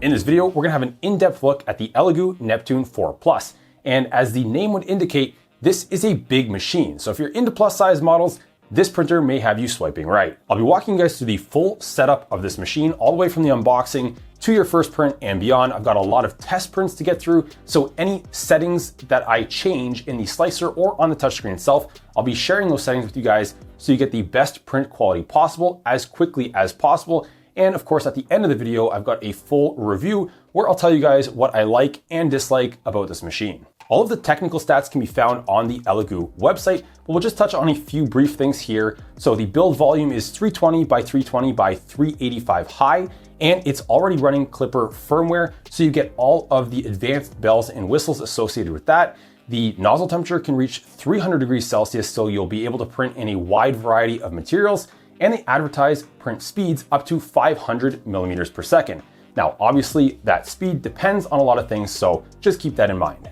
In this video, we're gonna have an in-depth look at the Elegoo Neptune 4 Plus. And as the name would indicate, this is a big machine. So if you're into plus size models, this printer may have you swiping right. I'll be walking you guys through the full setup of this machine, all the way from the unboxing to your first print and beyond. I've got a lot of test prints to get through, so any settings that I change in the slicer or on the touchscreen itself, I'll be sharing those settings with you guys so you get the best print quality possible as quickly as possible. And of course, at the end of the video, I've got a full review where I'll tell you guys what I like and dislike about this machine. All of the technical stats can be found on the Elegoo website, but we'll just touch on a few brief things here. So the build volume is 320 by 320 by 385 high, and it's already running Klipper firmware, so you get all of the advanced bells and whistles associated with that. The nozzle temperature can reach 300 degrees Celsius, so you'll be able to print in a wide variety of materials, and they advertise print speeds up to 500 millimeters per second. Now, obviously that speed depends on a lot of things, so just keep that in mind.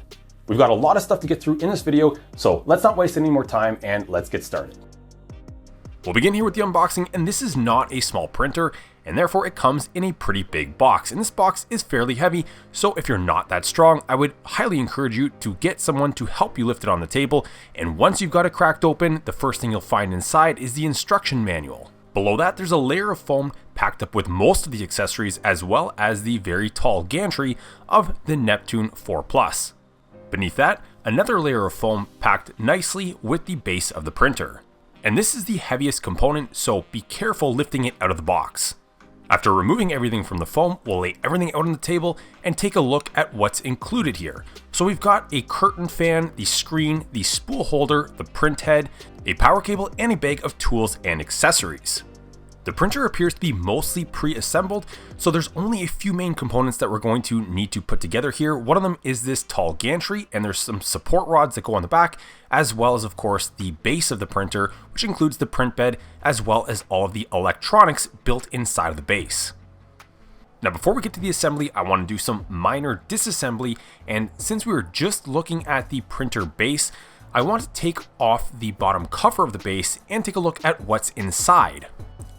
We've got a lot of stuff to get through in this video, so let's not waste any more time and let's get started. We'll begin here with the unboxing, and this is not a small printer, and therefore it comes in a pretty big box. And this box is fairly heavy, so if you're not that strong, I would highly encourage you to get someone to help you lift it on the table. And once you've got it cracked open, the first thing you'll find inside is the instruction manual. Below that, there's a layer of foam packed up with most of the accessories, as well as the very tall gantry of the Neptune 4 Plus. Beneath that, another layer of foam packed nicely with the base of the printer. And this is the heaviest component, so be careful lifting it out of the box. After removing everything from the foam, we'll lay everything out on the table and take a look at what's included here. So we've got a curtain fan, the screen, the spool holder, the print head, a power cable, and a bag of tools and accessories. The printer appears to be mostly pre-assembled, so there's only a few main components that we're going to need to put together here. One of them is this tall gantry, and there's some support rods that go on the back, as well as, of course, the base of the printer, which includes the print bed, as well as all of the electronics built inside of the base. Now, before we get to the assembly, I want to do some minor disassembly, and since we were just looking at the printer base, I want to take off the bottom cover of the base and take a look at what's inside.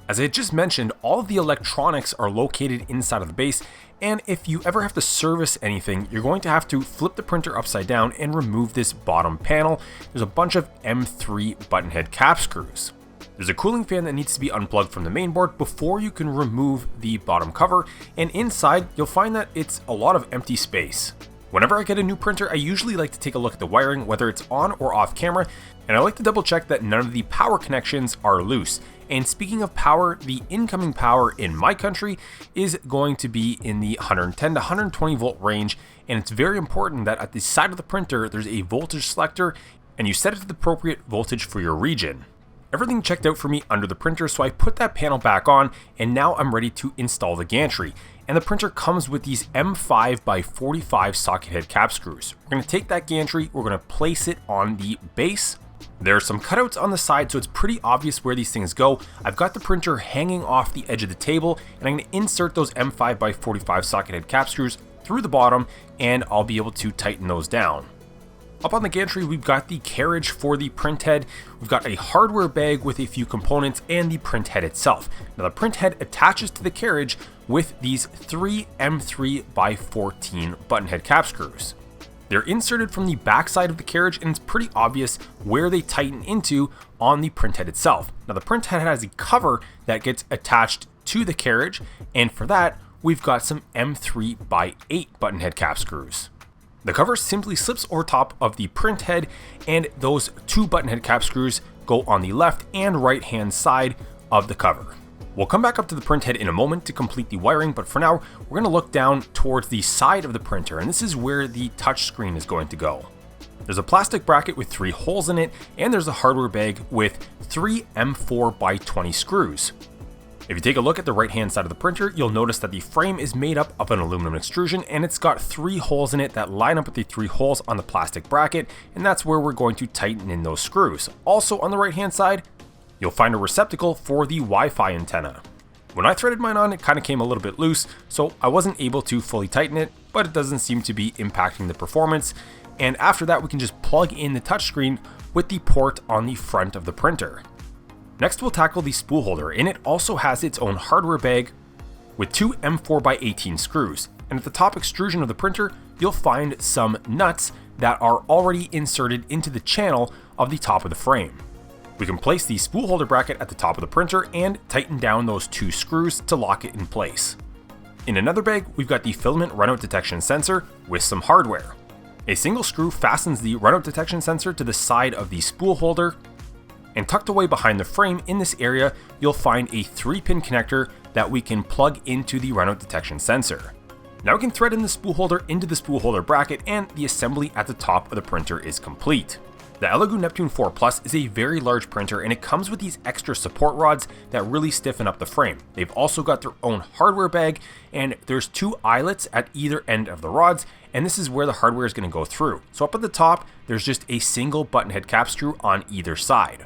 As I just mentioned, all of the electronics are located inside of the base, and if you ever have to service anything, you're going to have to flip the printer upside down and remove this bottom panel. There's a bunch of M3 button head cap screws. There's a cooling fan that needs to be unplugged from the mainboard before you can remove the bottom cover, and inside you'll find that it's a lot of empty space. Whenever I get a new printer, I usually like to take a look at the wiring, whether it's on or off camera, and I like to double check that none of the power connections are loose. And speaking of power, the incoming power in my country is going to be in the 110 to 120 volt range, and it's very important that at the side of the printer there's a voltage selector and you set it to the appropriate voltage for your region. Everything checked out for me under the printer, so I put that panel back on, and now I'm ready to install the gantry. And the printer comes with these M5 by 45 socket head cap screws. We're going to take that gantry, we're going to place it on the base. There are some cutouts on the side, so it's pretty obvious where these things go. I've got the printer hanging off the edge of the table, and I'm going to insert those M5 by 45 socket head cap screws through the bottom, and I'll be able to tighten those down. Up on the gantry, we've got the carriage for the print head, we've got a hardware bag with a few components, and the print head itself. Now the print head attaches to the carriage with these 3 M3 by 14 button head cap screws. They're inserted from the back side of the carriage, and it's pretty obvious where they tighten into on the print head itself. Now the print head has a cover that gets attached to the carriage, and for that, we've got some M3 by 8 button head cap screws. The cover simply slips over top of the print head, and those 2 button head cap screws go on the left and right hand side of the cover. We'll come back up to the print head in a moment to complete the wiring, but for now, we're going to look down towards the side of the printer, and this is where the touch screen is going to go. There's a plastic bracket with 3 holes in it, and there's a hardware bag with 3 M4 by 20 screws. If you take a look at the right hand side of the printer, you'll notice that the frame is made up of an aluminum extrusion, and it's got 3 holes in it that line up with the 3 holes on the plastic bracket, and that's where we're going to tighten in those screws. Also on the right hand side, you'll find a receptacle for the Wi-Fi antenna. When I threaded mine on, it kind of came a little bit loose, so I wasn't able to fully tighten it, but it doesn't seem to be impacting the performance. And after that, we can just plug in the touchscreen with the port on the front of the printer. Next, we'll tackle the spool holder, and it also has its own hardware bag with 2 M4 by 18 screws. And at the top extrusion of the printer, you'll find some nuts that are already inserted into the channel of the top of the frame. We can place the spool holder bracket at the top of the printer and tighten down those 2 screws to lock it in place. In another bag, we've got the filament runout detection sensor with some hardware. A single screw fastens the runout detection sensor to the side of the spool holder, and tucked away behind the frame in this area, you'll find a 3-pin connector that we can plug into the runout detection sensor. Now we can thread in the spool holder into the spool holder bracket, and the assembly at the top of the printer is complete. The Elegoo Neptune 4 Plus is a very large printer, and it comes with these extra support rods that really stiffen up the frame. They've also got their own hardware bag, and there's 2 eyelets at either end of the rods, and this is where the hardware is going to go through. So up at the top, there's just a single button head cap screw on either side.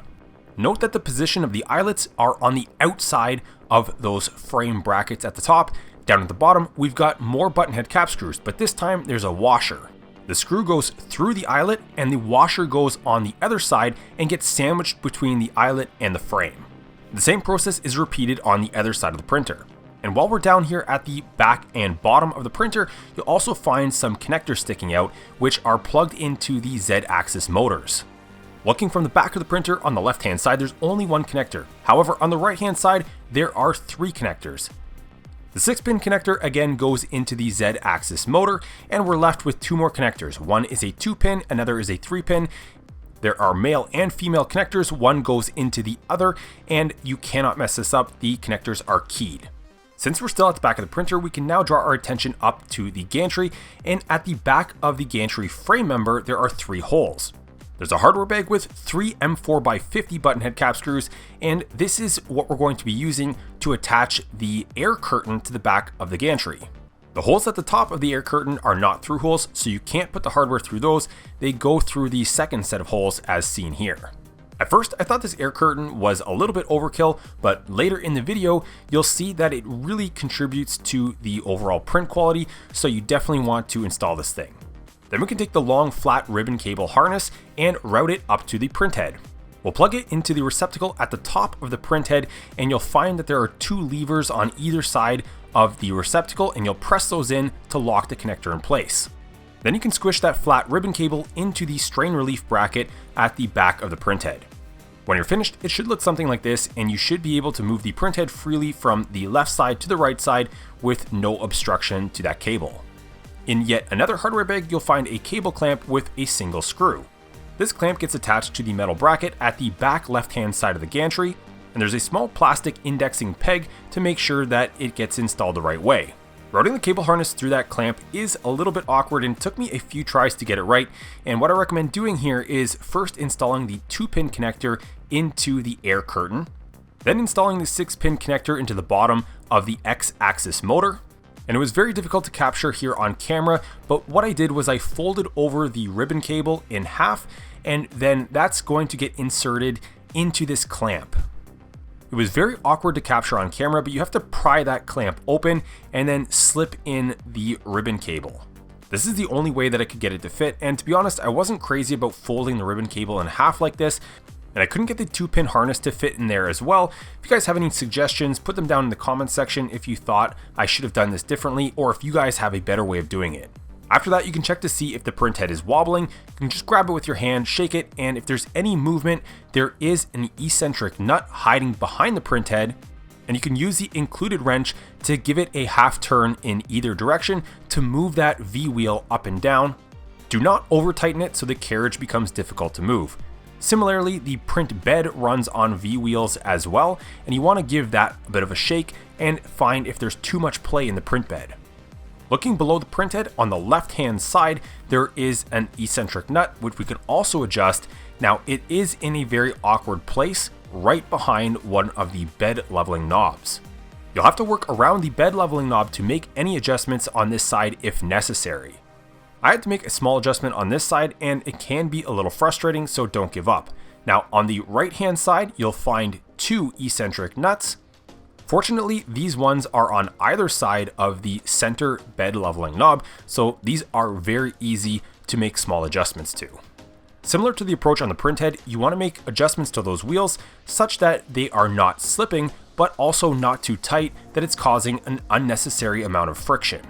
Note that the position of the eyelets are on the outside of those frame brackets at the top. Down at the bottom, we've got more button head cap screws, but this time there's a washer. The screw goes through the eyelet, and the washer goes on the other side and gets sandwiched between the eyelet and the frame. The same process is repeated on the other side of the printer. And while we're down here at the back and bottom of the printer, you'll also find some connectors sticking out, which are plugged into the Z-axis motors. Looking from the back of the printer on the left hand side, there's only 1 connector. However, on the right hand side, there are 3 connectors. The 6-pin connector again goes into the Z-axis motor, and we're left with 2 more connectors. One is a 2-pin, another is a 3-pin. There are male and female connectors, one goes into the other, and you cannot mess this up, the connectors are keyed. Since we're still at the back of the printer, we can now draw our attention up to the gantry, and at the back of the gantry frame member, there are 3 holes. There's a hardware bag with 3 M4x50 button head cap screws, and this is what we're going to be using to attach the air curtain to the back of the gantry. The holes at the top of the air curtain are not through holes, so you can't put the hardware through those. They go through the second set of holes as seen here. At first, I thought this air curtain was a little bit overkill, but later in the video, you'll see that it really contributes to the overall print quality, so you definitely want to install this thing. Then we can take the long flat ribbon cable harness and route it up to the print head. We'll plug it into the receptacle at the top of the print head, and you'll find that there are 2 levers on either side of the receptacle, and you'll press those in to lock the connector in place. Then you can squish that flat ribbon cable into the strain relief bracket at the back of the print head. When you're finished, it should look something like this, and you should be able to move the print head freely from the left side to the right side with no obstruction to that cable. In yet another hardware bag, you'll find a cable clamp with a single screw. This clamp gets attached to the metal bracket at the back left-hand side of the gantry, and there's a small plastic indexing peg to make sure that it gets installed the right way. Routing the cable harness through that clamp is a little bit awkward and took me a few tries to get it right, and what I recommend doing here is first installing the 2-pin connector into the air curtain, then installing the 6-pin connector into the bottom of the X-axis motor. And it was very difficult to capture here on camera, but what I did was I folded over the ribbon cable in half, and then that's going to get inserted into this clamp. It was very awkward to capture on camera, but you have to pry that clamp open and then slip in the ribbon cable. This is the only way that I could get it to fit, and to be honest, I wasn't crazy about folding the ribbon cable in half like this, and I couldn't get the 2-pin harness to fit in there as well. If you guys have any suggestions, put them down in the comments section if you thought I should have done this differently, or if you guys have a better way of doing it. After that, you can check to see if the print head is wobbling. You can just grab it with your hand, shake it, and if there's any movement, there is an eccentric nut hiding behind the print head, and you can use the included wrench to give it a half turn in either direction to move that V-wheel up and down. Do not over tighten it so the carriage becomes difficult to move. Similarly, the print bed runs on V-wheels as well, and you want to give that a bit of a shake and find if there's too much play in the print bed. Looking below the print head on the left-hand side, there is an eccentric nut, which we can also adjust. Now, it is in a very awkward place, right behind one of the bed leveling knobs. You'll have to work around the bed leveling knob to make any adjustments on this side if necessary. I had to make a small adjustment on this side, and it can be a little frustrating, so don't give up. Now, on the right-hand side, you'll find 2 eccentric nuts. Fortunately, these ones are on either side of the center bed leveling knob, so these are very easy to make small adjustments to. Similar to the approach on the print head, you want to make adjustments to those wheels such that they are not slipping, but also not too tight that it's causing an unnecessary amount of friction.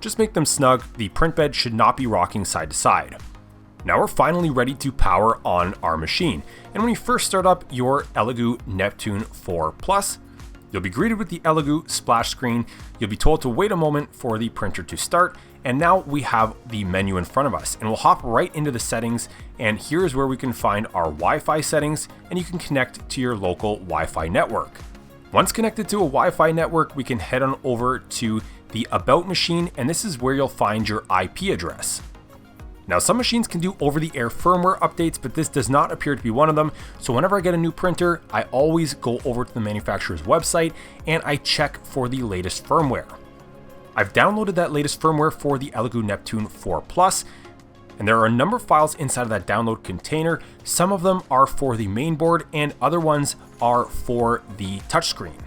Just make them snug, the print bed should not be rocking side to side. Now we're finally ready to power on our machine. And when you first start up your Elegoo Neptune 4 Plus, you'll be greeted with the Elegoo splash screen. You'll be told to wait a moment for the printer to start. And now we have the menu in front of us, and we'll hop right into the settings. And here's where we can find our Wi-Fi settings, and you can connect to your local Wi-Fi network. Once connected to a Wi-Fi network, we can head on over to the About machine, and this is where you'll find your IP address. Now, some machines can do over-the-air firmware updates, but this does not appear to be one of them. So whenever I get a new printer, I always go over to the manufacturer's website and I check for the latest firmware. I've downloaded that latest firmware for the Elegoo Neptune 4 Plus, and there are a number of files inside of that download container. Some of them are for the main board and other ones are for the touchscreen.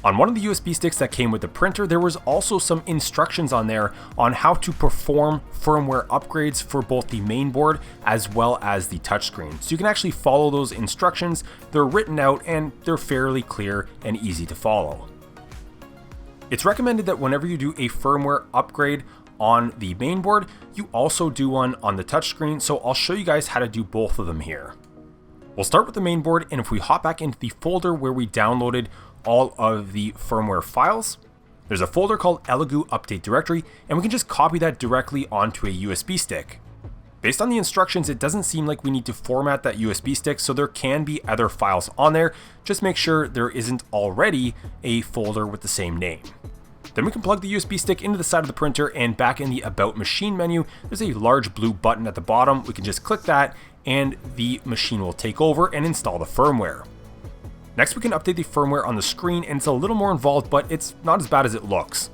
On one of the USB sticks that came with the printer, there was also some instructions on there on how to perform firmware upgrades for both the main board as well as the touchscreen. So you can actually follow those instructions. They're written out and they're fairly clear and easy to follow. It's recommended that whenever you do a firmware upgrade on the main board, you also do one on the touchscreen. So I'll show you guys how to do both of them here. We'll start with the main board, and if we hop back into the folder where we downloaded all of the firmware files, there's a folder called Elegoo Update Directory, and we can just copy that directly onto a USB stick. Based on the instructions, it doesn't seem like we need to format that USB stick, so there can be other files on there. Just make sure there isn't already a folder with the same name. Then we can plug the USB stick into the side of the printer, and back in the About Machine menu, there's a large blue button at the bottom. We can just click that and the machine will take over and install the firmware. Next, we can update the firmware on the screen, and it's a little more involved, but it's not as bad as it looks.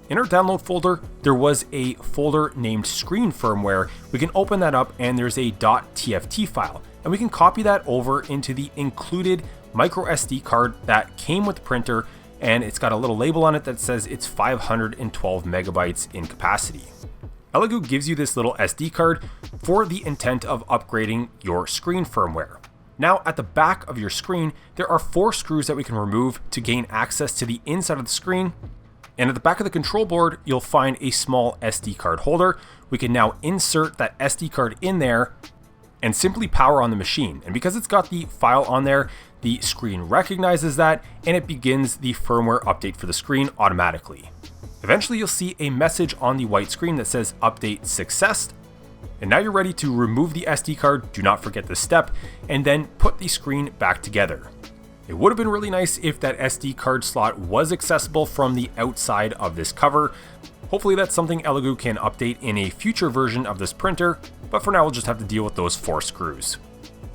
In our download folder, there was a folder named Screen Firmware. We can open that up and there's a .tft file, and we can copy that over into the included micro SD card that came with the printer, and it's got a little label on it that says it's 512 megabytes in capacity. Elegoo gives you this little SD card for the intent of upgrading your screen firmware. Now, at the back of your screen, there are 4 screws that we can remove to gain access to the inside of the screen. And at the back of the control board, you'll find a small SD card holder. We can now insert that SD card in there and simply power on the machine. And because it's got the file on there, the screen recognizes that and it begins the firmware update for the screen automatically. Eventually, you'll see a message on the white screen that says Update Success. And now you're ready to remove the SD card, do not forget this step, and then put the screen back together. It would have been really nice if that SD card slot was accessible from the outside of this cover. Hopefully that's something Elegoo can update in a future version of this printer, but for now we'll just have to deal with those 4 screws.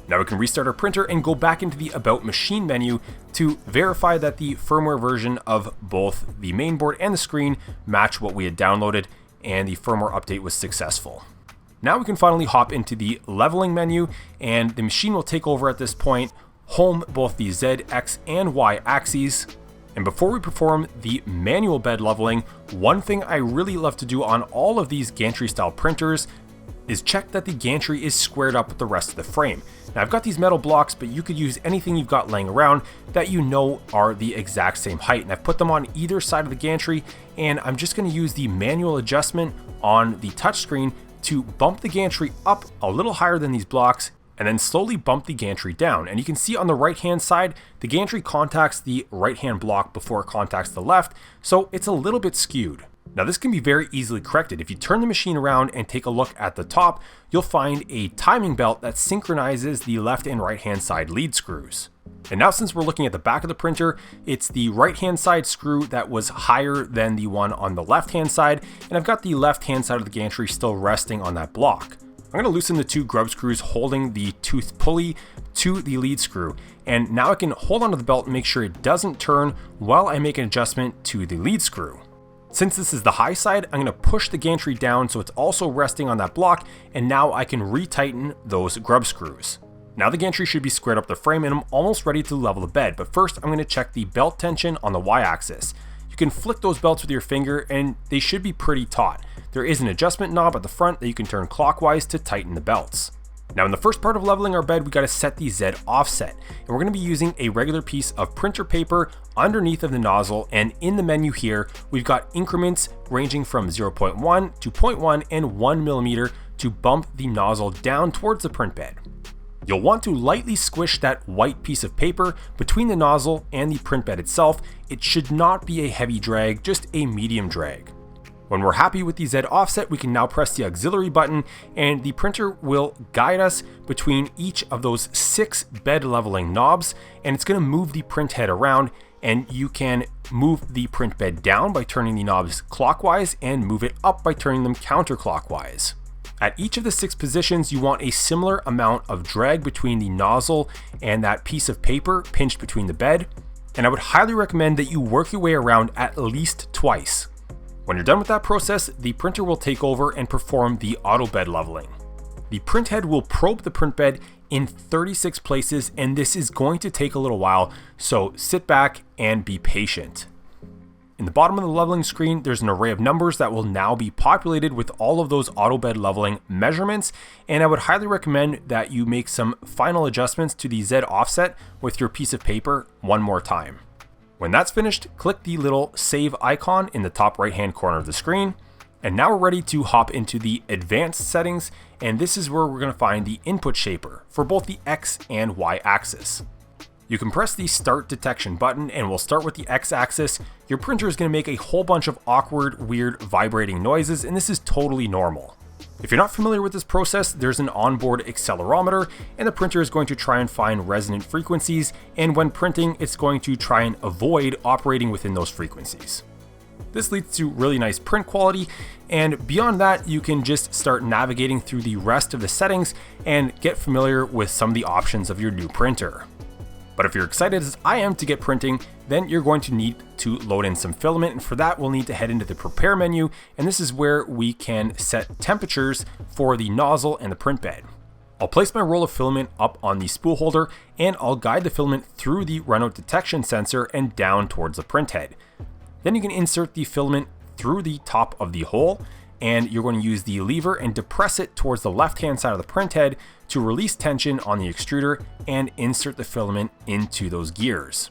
Now we can restart our printer and go back into the About Machine menu to verify that the firmware version of both the main board and the screen match what we had downloaded, and the firmware update was successful. Now we can finally hop into the leveling menu, and the machine will take over at this point, home both the Z, X, and Y axes. And before we perform the manual bed leveling, one thing I really love to do on all of these gantry style printers is check that the gantry is squared up with the rest of the frame. Now I've got these metal blocks, but you could use anything you've got laying around that you know are the exact same height. And I've put them on either side of the gantry, and I'm just going to use the manual adjustment on the touchscreen to bump the gantry up a little higher than these blocks and then slowly bump the gantry down. And you can see on the right hand side, the gantry contacts the right hand block before it contacts the left, so it's a little bit skewed. Now this can be very easily corrected. If you turn the machine around and take a look at the top, you'll find a timing belt that synchronizes the left and right hand side lead screws. And now since we're looking at the back of the printer, it's the right hand side screw that was higher than the one on the left hand side, and I've got the left hand side of the gantry still resting on that block. I'm going to loosen the 2 grub screws holding the tooth pulley to the lead screw, and now I can hold onto the belt and make sure it doesn't turn while I make an adjustment to the lead screw. Since this is the high side, I'm going to push the gantry down so it's also resting on that block, and now I can retighten those grub screws. Now the gantry should be squared up the frame, and I'm almost ready to level the bed, but first I'm going to check the belt tension on the y-axis. You can flick those belts with your finger and they should be pretty taut. There is an adjustment knob at the front that you can turn clockwise to tighten the belts. Now in the first part of leveling our bed, we got to set the Z offset, and we're going to be using a regular piece of printer paper underneath of the nozzle, and in the menu here, we've got increments ranging from 0.1 to 0.1 and 1 millimeter to bump the nozzle down towards the print bed. You'll want to lightly squish that white piece of paper between the nozzle and the print bed itself. It should not be a heavy drag, just a medium drag. When we're happy with the Z offset, we can now press the auxiliary button and the printer will guide us between each of those 6 bed leveling knobs, and it's going to move the print head around, and you can move the print bed down by turning the knobs clockwise and move it up by turning them counterclockwise. At each of the 6 positions, you want a similar amount of drag between the nozzle and that piece of paper pinched between the bed, and I would highly recommend that you work your way around at least twice. When you're done with that process, the printer will take over and perform the auto bed leveling. The print head will probe the print bed in 36 places, and this is going to take a little while, so sit back and be patient. In the bottom of the leveling screen, there's an array of numbers that will now be populated with all of those auto bed leveling measurements, and I would highly recommend that you make some final adjustments to the Z offset with your piece of paper one more time. When that's finished, click the little save icon in the top right hand corner of the screen. And now we're ready to hop into the advanced settings, and this is where we're going to find the input shaper for both the X and Y axis. You can press the start detection button and we'll start with the X axis. Your printer is going to make a whole bunch of awkward, weird vibrating noises, and this is totally normal. If you're not familiar with this process, there's an onboard accelerometer, and the printer is going to try and find resonant frequencies, and when printing, it's going to try and avoid operating within those frequencies. This leads to really nice print quality, and beyond that, you can just start navigating through the rest of the settings and get familiar with some of the options of your new printer. But if you're excited as I am to get printing, then you're going to need to load in some filament, and for that we'll need to head into the prepare menu, and this is where we can set temperatures for the nozzle and the print bed. I'll place my roll of filament up on the spool holder, and I'll guide the filament through the runout detection sensor and down towards the print head. Then you can insert the filament through the top of the hole, and you're going to use the lever and depress it towards the left hand side of the print head to release tension on the extruder and insert the filament into those gears.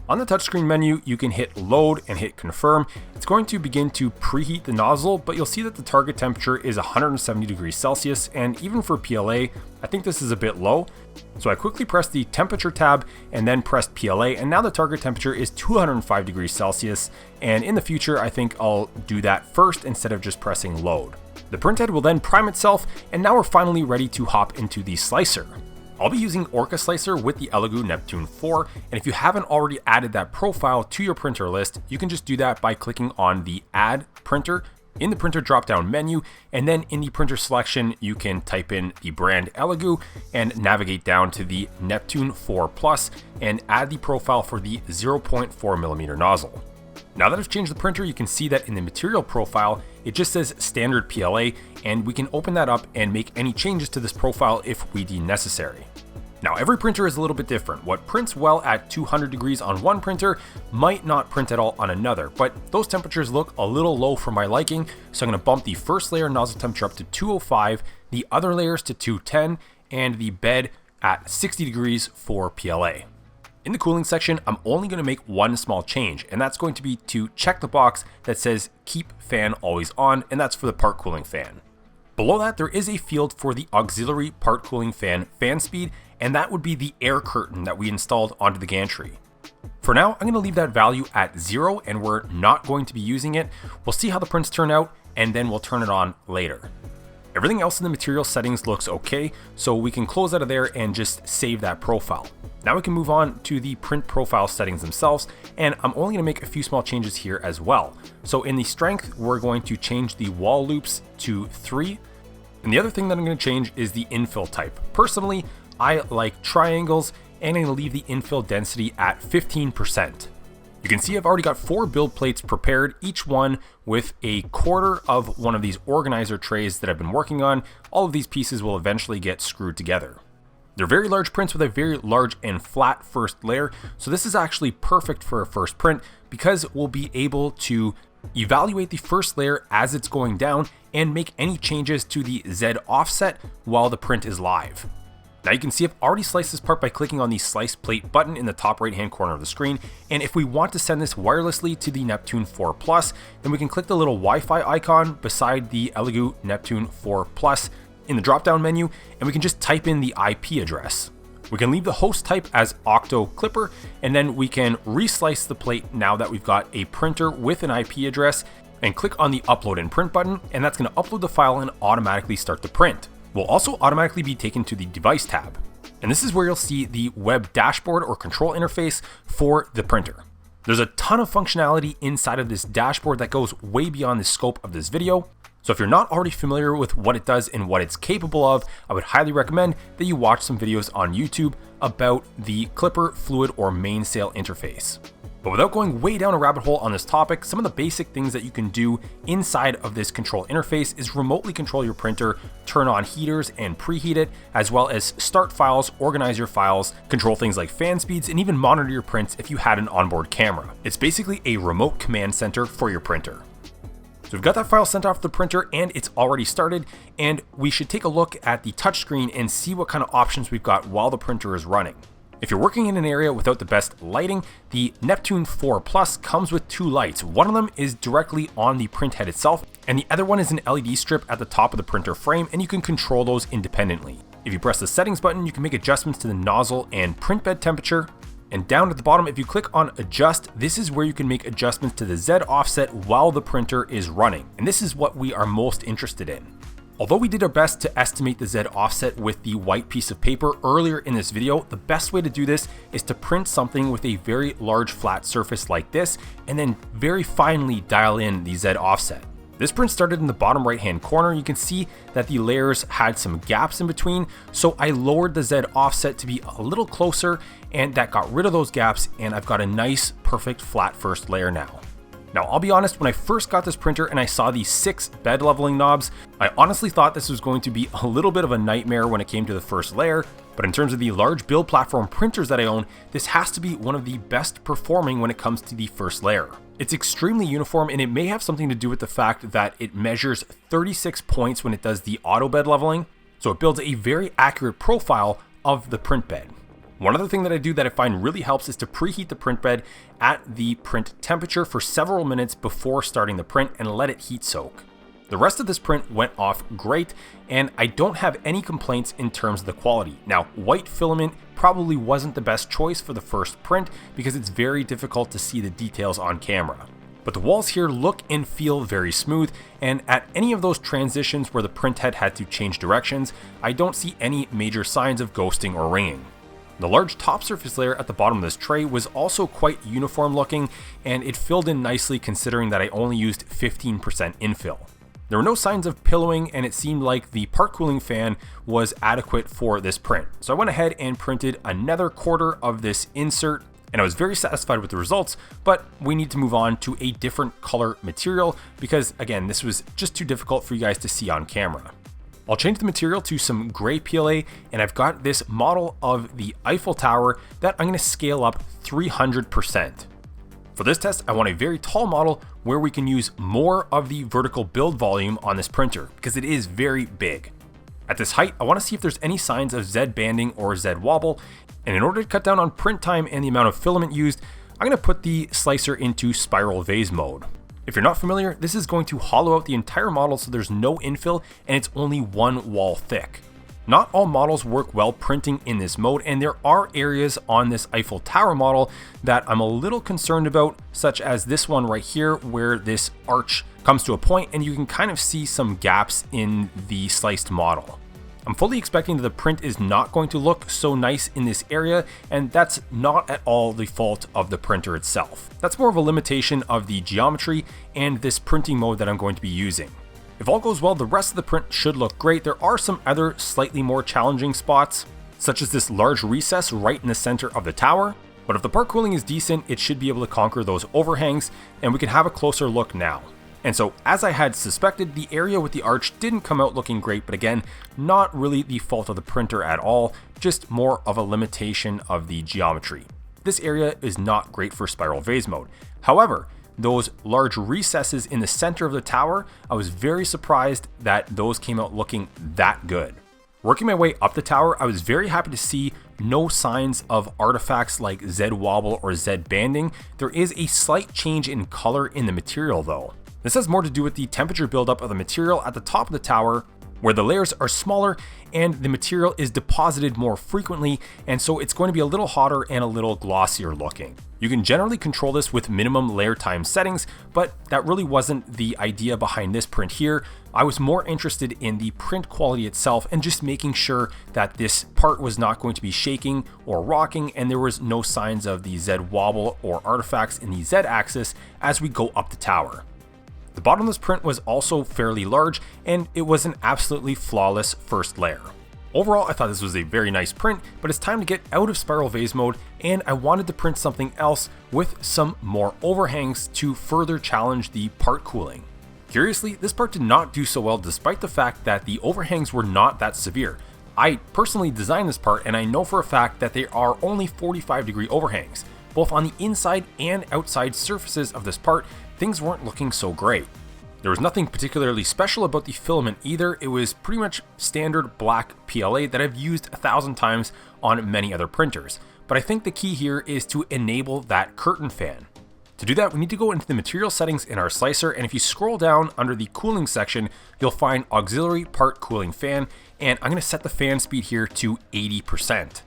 On the touchscreen menu, you can hit load and hit confirm. It's going to begin to preheat the nozzle, but you'll see that the target temperature is 170 degrees Celsius, and even for PLA, I think this is a bit low. So I quickly pressed the temperature tab and then pressed PLA, and now the target temperature is 205 degrees Celsius, and in the future I think I'll do that first instead of just pressing load. The printhead will then prime itself, and now we're finally ready to hop into the slicer. I'll be using OrcaSlicer with the Elegoo Neptune 4, and if you haven't already added that profile to your printer list, you can just do that by clicking on the Add Printer in the printer drop-down menu, and then in the printer selection, you can type in the brand Elegoo and navigate down to the Neptune 4 Plus and add the profile for the 0.4 millimeter nozzle. Now that I've changed the printer, you can see that in the material profile, it just says standard PLA, and we can open that up and make any changes to this profile if we deem necessary. Now every printer is a little bit different. What prints well at 200 degrees on one printer might not print at all on another, but those temperatures look a little low for my liking, so I'm going to bump the first layer nozzle temperature up to 205, the other layers to 210, and the bed at 60 degrees for PLA. In the cooling section, I'm only going to make one small change, and that's going to be to check the box that says keep fan always on, and that's for the part cooling fan. Below that, there is a field for the auxiliary part cooling fan speed, and that would be the air curtain that we installed onto the gantry. For now, I'm going to leave that value at 0, and we're not going to be using it. We'll see how the prints turn out, and then we'll turn it on later. Everything else in the material settings looks okay, so we can close out of there and just save that profile. Now we can move on to the print profile settings themselves, and I'm only going to make a few small changes here as well. So in the strength, we're going to change the wall loops to 3, and the other thing that I'm going to change is the infill type. Personally, I like triangles, and I'm going to leave the infill density at 15%. You can see I've already got 4 build plates prepared, each one with a quarter of one of these organizer trays that I've been working on. All of these pieces will eventually get screwed together. They're very large prints with a very large and flat first layer, so this is actually perfect for a first print because we'll be able to evaluate the first layer as it's going down, and make any changes to the Z offset while the print is live. Now you can see I've already sliced this part by clicking on the slice plate button in the top right hand corner of the screen, and if we want to send this wirelessly to the Neptune 4 Plus, then we can click the little Wi-Fi icon beside the Elegoo Neptune 4 Plus in the drop down menu, and we can just type in the IP address. We can leave the host type as Octo Klipper, and then we can reslice the plate now that we've got a printer with an IP address, and click on the upload and print button, and that's going to upload the file and automatically start the print. We'll also automatically be taken to the device tab. And this is where you'll see the web dashboard or control interface for the printer. There's a ton of functionality inside of this dashboard that goes way beyond the scope of this video. So if you're not already familiar with what it does and what it's capable of, I would highly recommend that you watch some videos on YouTube about the Klipper fluid or mainsail interface. But without going way down a rabbit hole on this topic, some of the basic things that you can do inside of this control interface is remotely control your printer, turn on heaters and preheat it, as well as start files, organize your files, control things like fan speeds, and even monitor your prints if you had an onboard camera. It's basically a remote command center for your printer. So we've got that file sent off the printer and it's already started, and we should take a look at the touchscreen and see what kind of options we've got while the printer is running. If you're working in an area without the best lighting, the Neptune 4 Plus comes with two lights. One of them is directly on the print head itself, and the other one is an LED strip at the top of the printer frame, and you can control those independently. If you press the settings button, you can make adjustments to the nozzle and print bed temperature. And down at the bottom, if you click on adjust, this is where you can make adjustments to the Z offset while the printer is running. And this is what we are most interested in. Although we did our best to estimate the Z offset with the white piece of paper earlier in this video, the best way to do this is to print something with a very large flat surface like this, and then very finely dial in the Z offset. This print started in the bottom right hand corner. You can see that the layers had some gaps in between, so I lowered the Z offset to be a little closer, and that got rid of those gaps, and I've got a nice perfect flat first layer now. Now, I'll be honest, when I first got this printer and I saw these 6 bed leveling knobs, I honestly thought this was going to be a little bit of a nightmare when it came to the first layer, but in terms of the large build platform printers that I own, this has to be one of the best performing when it comes to the first layer. It's extremely uniform, and it may have something to do with the fact that it measures 36 points when it does the auto bed leveling, so it builds a very accurate profile of the print bed. One other thing that I do that I find really helps is to preheat the print bed at the print temperature for several minutes before starting the print and let it heat soak. The rest of this print went off great, and I don't have any complaints in terms of the quality. Now, white filament probably wasn't the best choice for the first print because it's very difficult to see the details on camera. But the walls here look and feel very smooth, and at any of those transitions where the print head had to change directions, I don't see any major signs of ghosting or ringing. The large top surface layer at the bottom of this tray was also quite uniform looking, and it filled in nicely considering that I only used 15% infill. There were no signs of pillowing, and it seemed like the part cooling fan was adequate for this print. So I went ahead and printed another quarter of this insert, and I was very satisfied with the results, but we need to move on to a different color material because, again, this was just too difficult for you guys to see on camera. I'll change the material to some gray PLA, and I've got this model of the Eiffel Tower that I'm going to scale up 300%. For this test, I want a very tall model where we can use more of the vertical build volume on this printer because it is very big. At this height, I want to see if there's any signs of Z banding or Z wobble, and in order to cut down on print time and the amount of filament used, I'm going to put the slicer into spiral vase mode. If you're not familiar, this is going to hollow out the entire model so there's no infill and it's only one wall thick. Not all models work well printing in this mode, and there are areas on this Eiffel Tower model that I'm a little concerned about, such as this one right here where this arch comes to a point and you can kind of see some gaps in the sliced model. I'm fully expecting that the print is not going to look so nice in this area, and that's not at all the fault of the printer itself. That's more of a limitation of the geometry and this printing mode that I'm going to be using. If all goes well, the rest of the print should look great. There are some other slightly more challenging spots, such as this large recess right in the center of the tower, but if the part cooling is decent, it should be able to conquer those overhangs, and we can have a closer look now. And so, as I had suspected, the area with the arch didn't come out looking great, but again, not really the fault of the printer at all, just more of a limitation of the geometry. This area is not great for spiral vase mode. However, those large recesses in the center of the tower, I was very surprised that those came out looking that good. Working my way up the tower, I was very happy to see no signs of artifacts like Z wobble or Z banding. There is a slight change in color in the material though. This has more to do with the temperature buildup of the material at the top of the tower, where the layers are smaller and the material is deposited more frequently, and so it's going to be a little hotter and a little glossier looking. You can generally control this with minimum layer time settings, but that really wasn't the idea behind this print here. I was more interested in the print quality itself and just making sure that this part was not going to be shaking or rocking, and there was no signs of the Z wobble or artifacts in the Z axis as we go up the tower. The bottom of this print was also fairly large, and it was an absolutely flawless first layer. Overall, I thought this was a very nice print, but it's time to get out of spiral vase mode, and I wanted to print something else with some more overhangs to further challenge the part cooling. Curiously, this part did not do so well despite the fact that the overhangs were not that severe. I personally designed this part, and I know for a fact that there are only 45-degree overhangs. Both on the inside and outside surfaces of this part, things weren't looking so great. There was nothing particularly special about the filament either. It was pretty much standard black PLA that I've used 1,000 times on many other printers. But I think the key here is to enable that curtain fan. To do that, we need to go into the material settings in our slicer, and if you scroll down under the cooling section, you'll find auxiliary part cooling fan, and I'm going to set the fan speed here to 80%.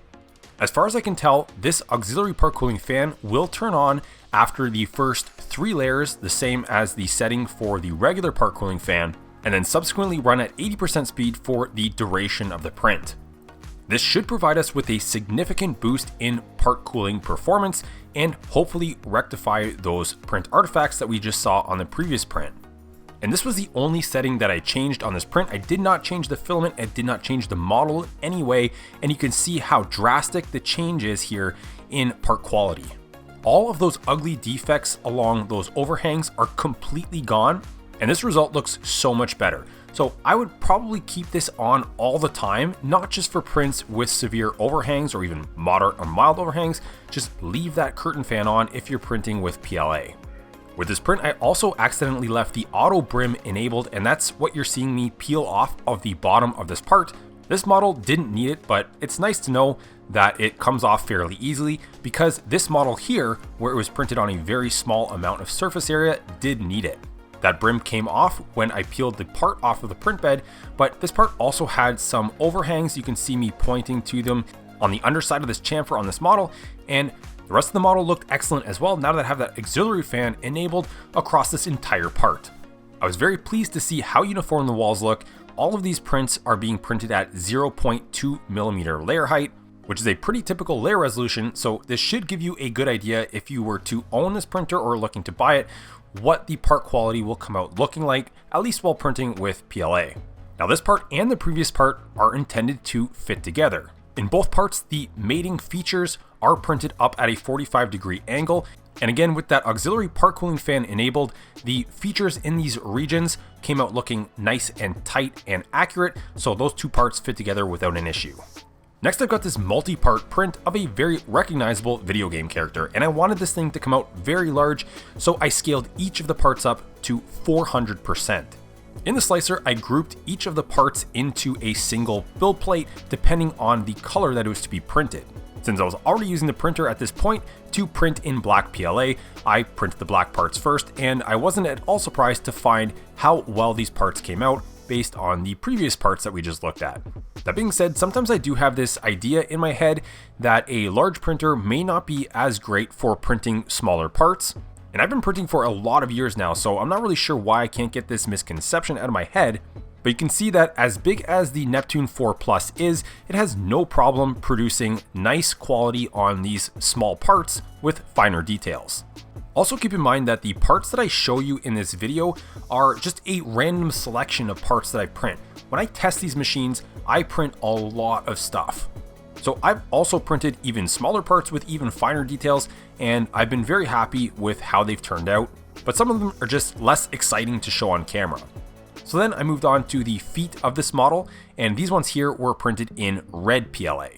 As far as I can tell, this auxiliary part cooling fan will turn on after the first 3 layers, the same as the setting for the regular part cooling fan, and then subsequently run at 80% speed for the duration of the print. This should provide us with a significant boost in part cooling performance and hopefully rectify those print artifacts that we just saw on the previous print. And this was the only setting that I changed on this print. I did not change the filament, I did not change the model in any way, and you can see how drastic the change is here in part quality. All of those ugly defects along those overhangs are completely gone, and this result looks so much better. So I would probably keep this on all the time, not just for prints with severe overhangs or even moderate or mild overhangs. Just leave that curtain fan on if you're printing with PLA. With this print, I also accidentally left the auto brim enabled, and that's what you're seeing me peel off of the bottom of this part. This model didn't need it, but it's nice to know that it comes off fairly easily, because this model here, where it was printed on a very small amount of surface area, did need it. That brim came off when I peeled the part off of the print bed, but this part also had some overhangs. You can see me pointing to them on the underside of this chamfer on this model, and the rest of the model looked excellent as well now that I have that auxiliary fan enabled across this entire part. I was very pleased to see how uniform the walls look. All of these prints are being printed at 0.2mm layer height, which is a pretty typical layer resolution, so this should give you a good idea if you were to own this printer or looking to buy it, what the part quality will come out looking like, at least while printing with PLA. Now this part and the previous part are intended to fit together. In both parts, the mating features are printed up at a 45-degree angle, and again with that auxiliary part cooling fan enabled, the features in these regions came out looking nice and tight and accurate, so those two parts fit together without an issue. Next, I've got this multi-part print of a very recognizable video game character, and I wanted this thing to come out very large, so I scaled each of the parts up to 400%. In the slicer, I grouped each of the parts into a single build plate depending on the color that it was to be printed. Since I was already using the printer at this point to print in black PLA, I printed the black parts first, and I wasn't at all surprised to find how well these parts came out based on the previous parts that we just looked at. That being said, sometimes I do have this idea in my head that a large printer may not be as great for printing smaller parts. And I've been printing for a lot of years now, so I'm not really sure why I can't get this misconception out of my head. But you can see that as big as the Neptune 4 Plus is, it has no problem producing nice quality on these small parts with finer details. Also keep in mind that the parts that I show you in this video are just a random selection of parts that I print. When I test these machines, I print a lot of stuff. So I've also printed even smaller parts with even finer details, and I've been very happy with how they've turned out, but some of them are just less exciting to show on camera. So then I moved on to the feet of this model, and these ones here were printed in red PLA.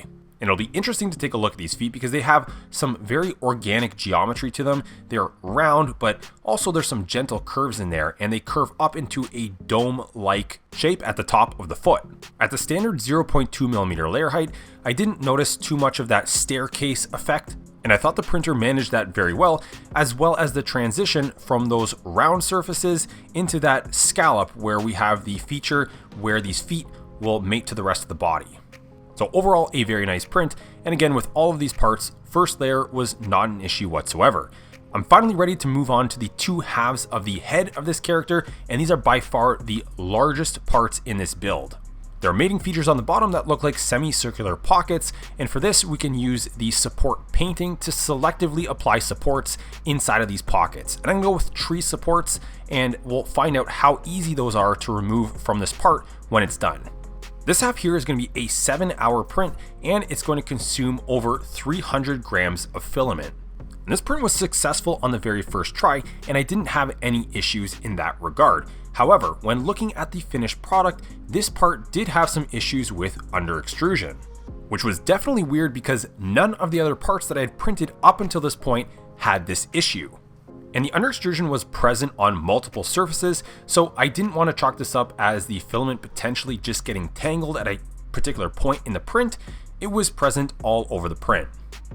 And it'll be interesting to take a look at these feet because they have some very organic geometry to them. They're round, but also there's some gentle curves in there, and they curve up into a dome-like shape at the top of the foot. At the standard 0.2 millimeter layer height, I didn't notice too much of that staircase effect, and I thought the printer managed that very well as the transition from those round surfaces into that scallop where we have the feature where these feet will mate to the rest of the body. So overall, a very nice print, and again, with all of these parts, first layer was not an issue whatsoever. I'm finally ready to move on to the two halves of the head of this character, and these are by far the largest parts in this build. There are mating features on the bottom that look like semicircular pockets, and for this we can use the support painting to selectively apply supports inside of these pockets. And I'm gonna go with tree supports, and we'll find out how easy those are to remove from this part when it's done. This half here is going to be a 7-hour print, and it's going to consume over 300 grams of filament. And this print was successful on the very first try, and I didn't have any issues in that regard. However, when looking at the finished product, this part did have some issues with under extrusion, which was definitely weird because none of the other parts that I had printed up until this point had this issue. And the under extrusion was present on multiple surfaces, so I didn't want to chalk this up as the filament potentially just getting tangled at a particular point in the print. It was present all over the print.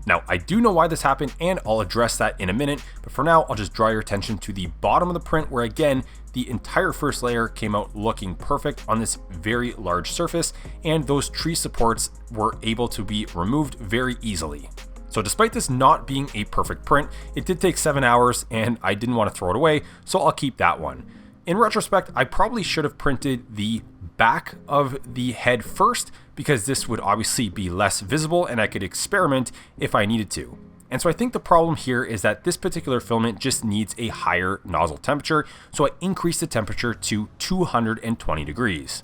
Now, I do know why this happened, and I'll address that in a minute, but for now, I'll just draw your attention to the bottom of the print where, again, the entire first layer came out looking perfect on this very large surface, and those tree supports were able to be removed very easily. So despite this not being a perfect print, it did take 7 hours, and I didn't want to throw it away, so I'll keep that one. In retrospect, I probably should have printed the back of the head first, because this would obviously be less visible and I could experiment if I needed to. And so I think the problem here is that this particular filament just needs a higher nozzle temperature, so I increased the temperature to 220 degrees.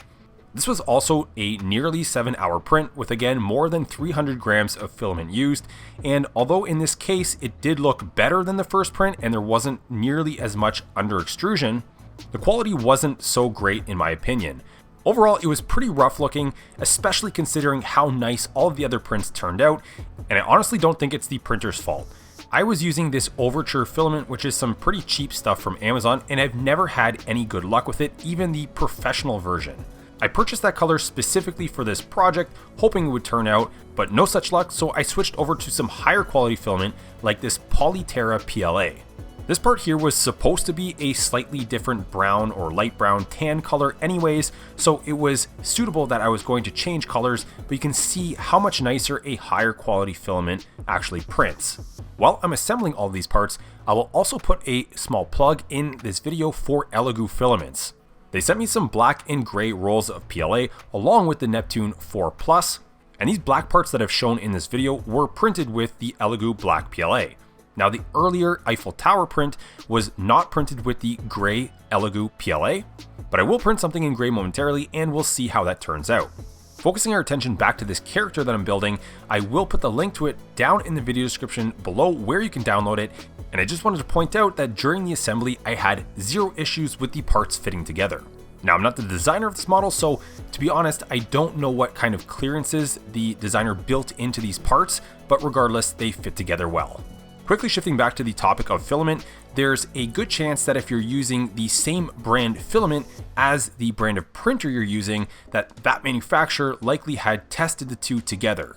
This was also a nearly 7-hour print with, again, more than 300 grams of filament used, and although in this case it did look better than the first print and there wasn't nearly as much under extrusion, the quality wasn't so great in my opinion. Overall, it was pretty rough looking, especially considering how nice all of the other prints turned out, and I honestly don't think it's the printer's fault. I was using this Overture filament, which is some pretty cheap stuff from Amazon, and I've never had any good luck with it, even the professional version. I purchased that color specifically for this project, hoping it would turn out, but no such luck, so I switched over to some higher quality filament like this Polyterra PLA. This part here was supposed to be a slightly different brown or light brown tan color anyways, so it was suitable that I was going to change colors, but you can see how much nicer a higher quality filament actually prints. While I'm assembling all of these parts, I will also put a small plug in this video for Elegoo filaments. They sent me some black and gray rolls of PLA along with the Neptune 4 Plus, and these black parts that I've shown in this video were printed with the Elegoo black PLA. Now, the earlier Eiffel Tower print was not printed with the gray Elegoo PLA, but I will print something in gray momentarily and we'll see how that turns out. Focusing our attention back to this character that I'm building, I will put the link to it down in the video description below where you can download it, and I just wanted to point out that during the assembly I had zero issues with the parts fitting together. Now, I'm not the designer of this model, so to be honest, I don't know what kind of clearances the designer built into these parts, but regardless, they fit together well. Quickly shifting back to the topic of filament, there's a good chance that if you're using the same brand filament as the brand of printer you're using, that manufacturer likely had tested the two together.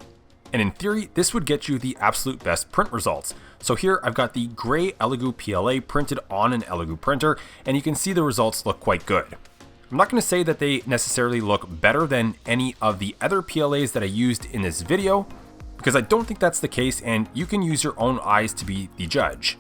And in theory, this would get you the absolute best print results. So here I've got the gray Elegoo PLA printed on an Elegoo printer, and you can see the results look quite good. I'm not going to say that they necessarily look better than any of the other PLAs that I used in this video, because I don't think that's the case, and you can use your own eyes to be the judge.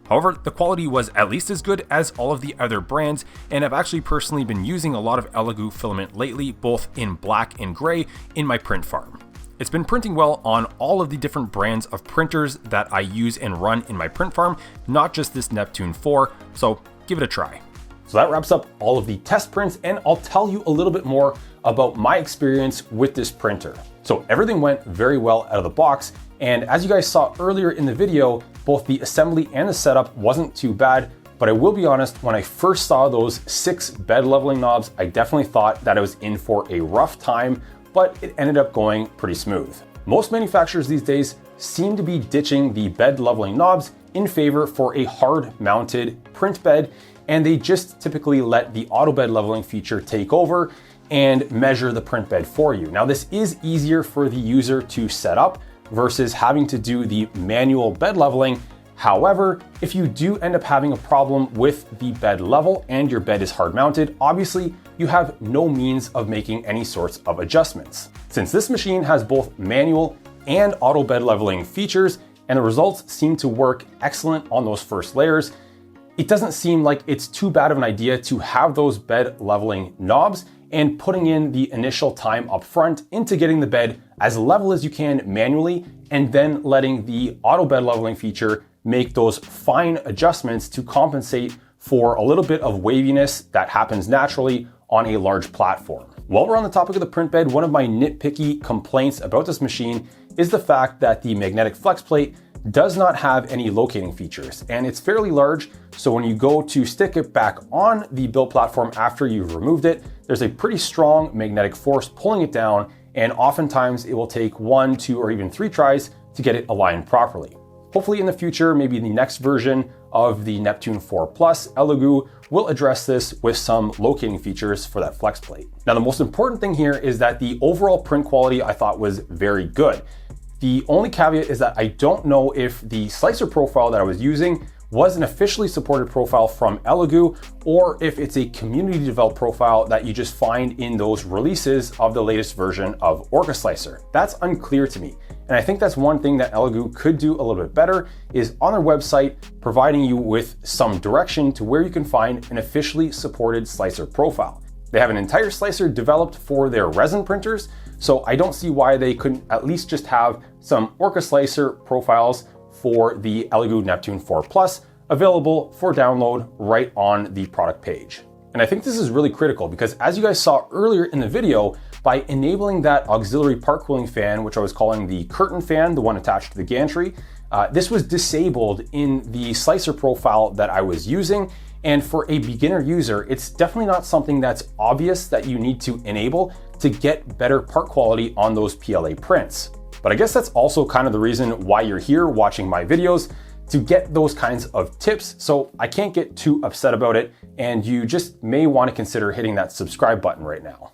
However, the quality was at least as good as all of the other brands, and I've actually personally been using a lot of Elegoo filament lately, both in black and gray, in my print farm. It's been printing well on all of the different brands of printers that I use and run in my print farm, not just this Neptune 4, so give it a try. So that wraps up all of the test prints, and I'll tell you a little bit more about my experience with this printer. So everything went very well out of the box, and as you guys saw earlier in the video, both the assembly and the setup wasn't too bad, but I will be honest, when I first saw those 6 bed leveling knobs, I definitely thought that I was in for a rough time, but it ended up going pretty smooth. Most manufacturers these days seem to be ditching the bed leveling knobs in favor for a hard mounted print bed, and they just typically let the auto bed leveling feature take over and measure the print bed for you. Now, this is easier for the user to set up versus having to do the manual bed leveling. However, if you do end up having a problem with the bed level and your bed is hard mounted, obviously you have no means of making any sorts of adjustments. Since this machine has both manual and auto bed leveling features, and the results seem to work excellent on those first layers, it doesn't seem like it's too bad of an idea to have those bed leveling knobs and putting in the initial time up front into getting the bed as level as you can manually, and then letting the auto bed leveling feature make those fine adjustments to compensate for a little bit of waviness that happens naturally on a large platform. While we're on the topic of the print bed, one of my nitpicky complaints about this machine is the fact that the magnetic flex plate does not have any locating features, and it's fairly large, so when you go to stick it back on the build platform after you've removed it, there's a pretty strong magnetic force pulling it down, and oftentimes it will take 1, 2, or even 3 tries to get it aligned properly. Hopefully in the future, maybe the next version of the Neptune 4 Plus, Elegoo will address this with some locating features for that flex plate. Now, the most important thing here is that the overall print quality I thought was very good. The only caveat is that I don't know if the slicer profile that I was using was an officially supported profile from Elegoo, or if it's a community developed profile that you just find in those releases of the latest version of OrcaSlicer. That's unclear to me. And I think that's one thing that Elegoo could do a little bit better, is on their website providing you with some direction to where you can find an officially supported slicer profile. They have an entire slicer developed for their resin printers, so I don't see why they couldn't at least just have some OrcaSlicer profiles for the Elegoo Neptune 4 Plus available for download right on the product page. And I think this is really critical because, as you guys saw earlier in the video, by enabling that auxiliary part cooling fan, which I was calling the curtain fan, the one attached to the gantry, this was disabled in the slicer profile that I was using. And for a beginner user, it's definitely not something that's obvious that you need to enable to get better part quality on those PLA prints. But I guess that's also kind of the reason why you're here watching my videos, to get those kinds of tips. So I can't get too upset about it, and you just may want to consider hitting that subscribe button right now.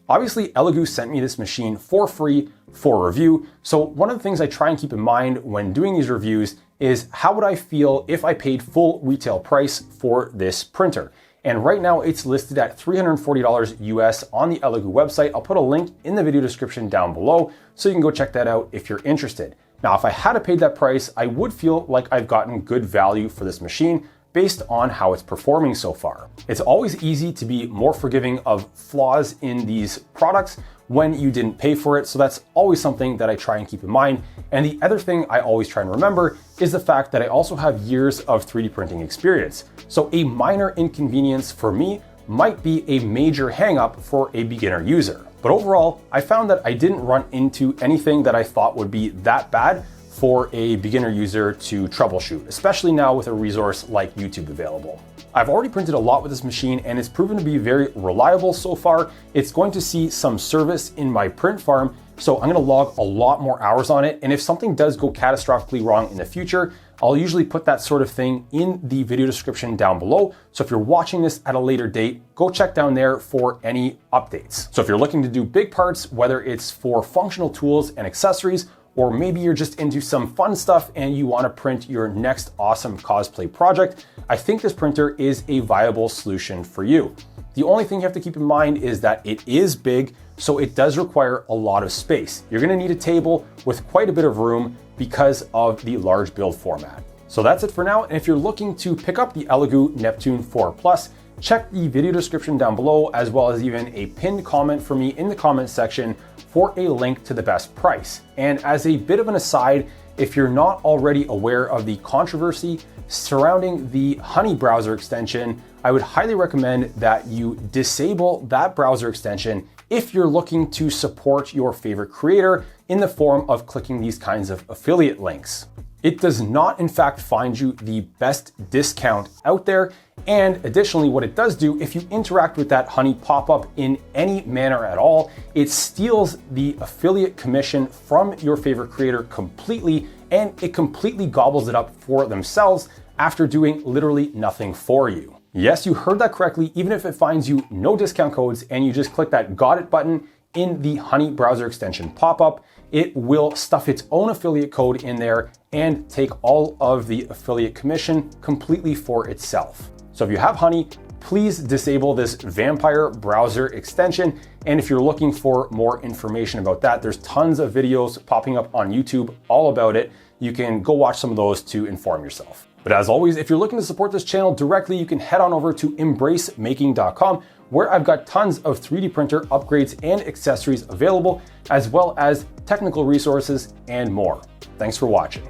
Obviously, Elegoo sent me this machine for free for review. So one of the things I try and keep in mind when doing these reviews is, how would I feel if I paid full retail price for this printer? And right now it's listed at $340 US on the Elegoo website. I'll put a link in the video description down below so you can go check that out if you're interested. Now, if I had paid that price, I would feel like I've gotten good value for this machine based on how it's performing so far. It's always easy to be more forgiving of flaws in these products when you didn't pay for it, so that's always something that I try and keep in mind. And the other thing I always try and remember is the fact that I also have years of 3D printing experience. So a minor inconvenience for me might be a major hang-up for a beginner user. But overall, I found that I didn't run into anything that I thought would be that bad for a beginner user to troubleshoot, especially now with a resource like YouTube available. I've already printed a lot with this machine, and it's proven to be very reliable so far. It's going to see some service in my print farm, so I'm gonna log a lot more hours on it. And if something does go catastrophically wrong in the future, I'll usually put that sort of thing in the video description down below. So if you're watching this at a later date, go check down there for any updates. So if you're looking to do big parts, whether it's for functional tools and accessories, or maybe you're just into some fun stuff and you want to print your next awesome cosplay project, I think this printer is a viable solution for you. The only thing you have to keep in mind is that it is big, so it does require a lot of space. You're going to need a table with quite a bit of room because of the large build format. So that's it for now. And if you're looking to pick up the Elegoo Neptune 4 Plus, check the video description down below, as well as even a pinned comment for me in the comment section for a link to the best price. And as a bit of an aside, if you're not already aware of the controversy surrounding the Honey browser extension, I would highly recommend that you disable that browser extension if you're looking to support your favorite creator in the form of clicking these kinds of affiliate links. It does not in fact find you the best discount out there. And additionally, what it does do, if you interact with that Honey pop-up in any manner at all, it steals the affiliate commission from your favorite creator completely, and it completely gobbles it up for themselves after doing literally nothing for you. Yes, you heard that correctly. Even if it finds you no discount codes and you just click that Got It button in the Honey browser extension pop-up, it will stuff its own affiliate code in there and take all of the affiliate commission completely for itself. So if you have Honey, please disable this vampire browser extension. And if you're looking for more information about that, there's tons of videos popping up on YouTube all about it. You can go watch some of those to inform yourself. But as always, if you're looking to support this channel directly, you can head on over to embracemaking.com, where I've got tons of 3D printer upgrades and accessories available, as well as technical resources and more. Thanks for watching.